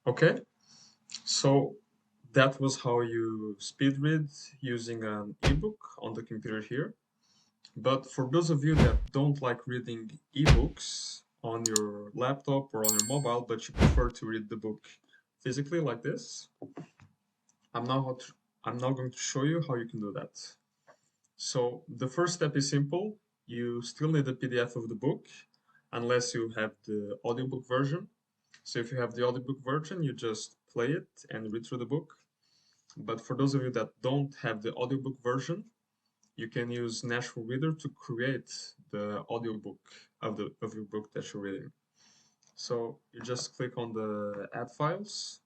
Okay, so that was how you speed read using an ebook on the computer here. But for those of you that don't like reading ebooks on your laptop or on your mobile, but you prefer to read the book physically like this, I'm now how to, I'm now going to show you how you can do that. So the first step is simple. You still need a PDF of the book unless you have the audiobook version. So if you have the audiobook version, you just play it and read through the book. But for those of you that don't have the audiobook version, you can use Naturalreader to create the audiobook of your book that you're reading. So you just click on the add files,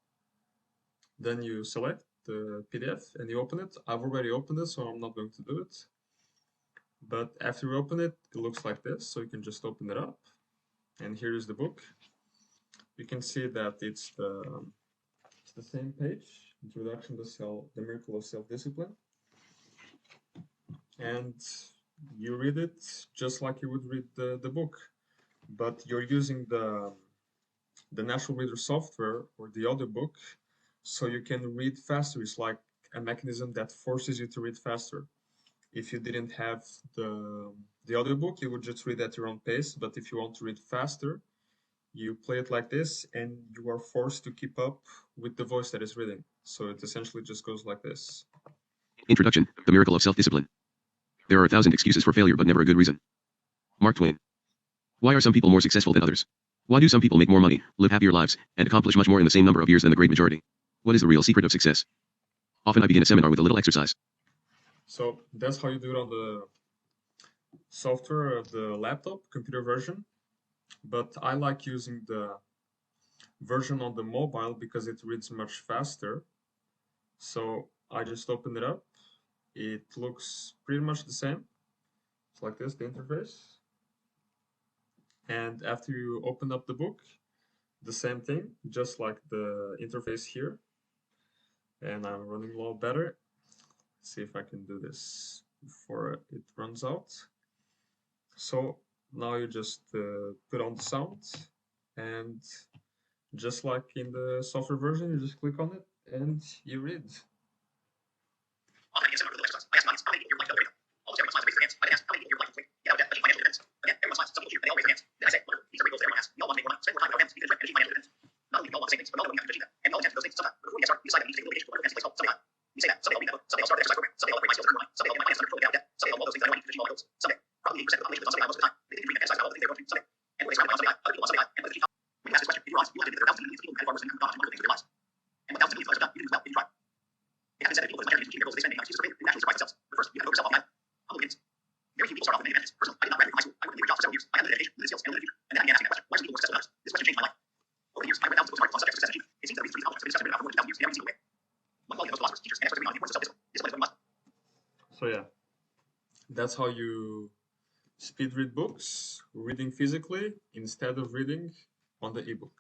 then you select the PDF and you open it. I've already opened it, so I'm not going to do it. But after you open it, it looks like this. So you can just open it up, and here is the book. You can see that it's the same page, Introduction to the Miracle of Self-Discipline. And you read it just like you would read the book, but you're using the Naturalreader software or the audiobook, so you can read faster. It's like a mechanism that forces you to read faster. If you didn't have the audiobook, you would just read at your own pace, but if you want to read faster, you play it like this, and you are forced to keep up with the voice that is reading. So it essentially just goes like this. Introduction, The Miracle of Self-Discipline. There are 1,000 excuses for failure but never a good reason. Mark Twain. Why are some people more successful than others? Why do some people make more money, live happier lives, and accomplish much more in the same number of years than the great majority? What is the real secret of success? Often I begin a seminar with a little exercise. So that's how you do it on the software of the laptop, computer version. But I like using the version on the mobile because it reads much faster. So I just open it up. It looks pretty much the same. It's like this, the interface. And after you open up the book, the same thing, just like the interface here. And I'm running low battery. See if I can do this before it runs out. So now you just put on the sound, and just like in the software version, you just click on it and you read. So yeah, that's how you speed read books, reading physically instead of reading on the ebook.